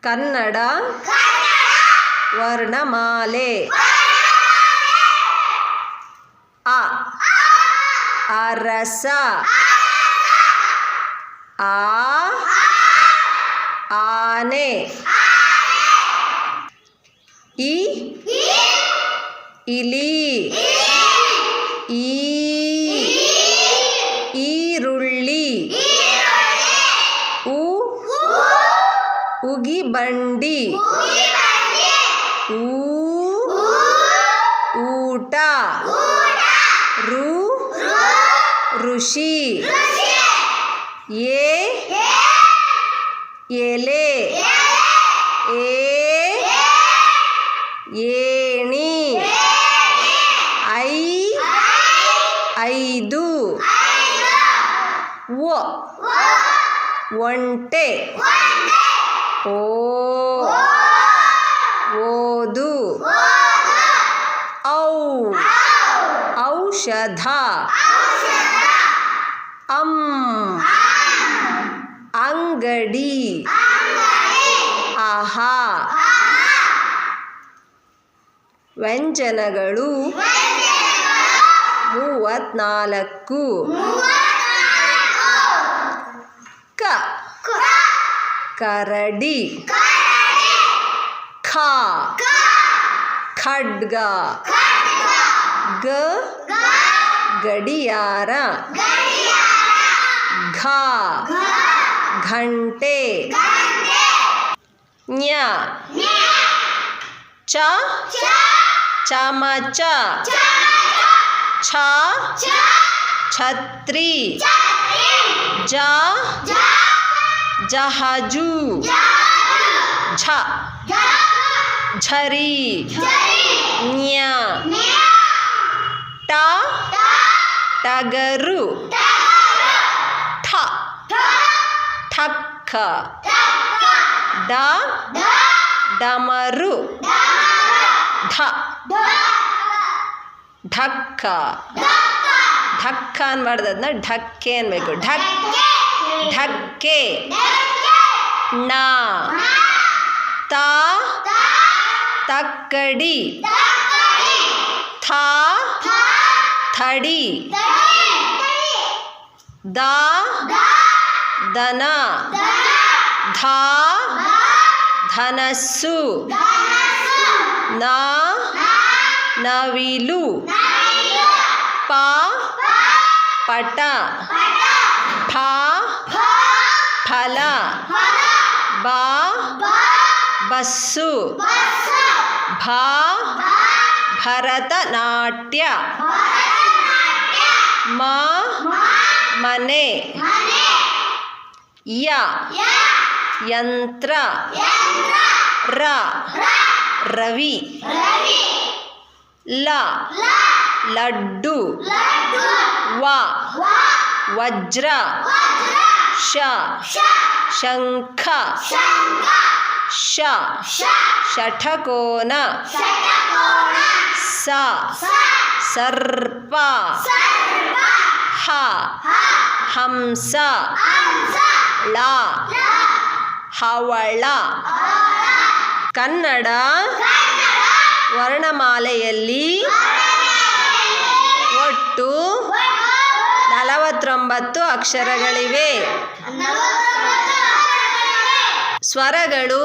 ಕನ್ನಡ ವರ್ಣಮಾಲೆ ಅ ಅರಸ ಆ ಆನೆ ಇ ಇಲಿ ಈ ಈರುಳ್ಳಿ ಉ ಉಗಿಬಂಡಿ ಊ ಊಟ ಋ ಋಷಿ ಎ ಎಲೆ ಏ ಏಣಿ ಐ ಐದು ಒ ಒಂಟೆ ಓ ಓದು ಔ ಔಷಧ ಅಂಗಡಿ ಆಹಾ ವ್ಯಂಜನಗಳು 34 ಕ ಕರಡಿ ಖ ಖಡ್ಗ ಗ ಗಡಿಯಾರ ಘ ಘಂಟೆ ಜ್ಞ ಚ ಚಮಚ ಛ ಛತ್ರಿ ಜ ಜಹಾಜು ಝ ಝರಿ ಜ್ಞ ಟ ಟಗರು ಠ ಠಕ್ಕ ಡ ಡಮರು ಢ ಢಕ್ಕ ಢಕ್ಕ ಅನ್ಬಾರ್ದು ಅದನ್ನ ಢಕ್ಕೆ ಅನ್ಬೇಕು ಢಕ್ಕೆ ಣ ತ ತಕ್ಕಡಿ ಥ ಥಡಿ ದ ದನ ಧ ಧನಸ್ಸು ನ ನವಿಲು ಪ ಪಟ ಫ ಫಲ ಬ ಬಸ್ಸು ಭ ಭರತನಾಟ್ಯ ಮ ಮನೆ ಯ ಯಂತ್ರ ರ ರವಿ ಲ ಲಡ್ಡು ವ ವಜ್ರ ಶ ಶಂಖ ಶ ಷಠಕೋನ ಸ ಸರ್ಪ ಹ ಹಂಸ ಳ ಹವಳ ಕನ್ನಡ ವರ್ಣಮಾಲೆಯಲ್ಲಿ ಒಟ್ಟು 49 ಅಕ್ಷರಗಳಿವೆ. ಸ್ವರಗಳು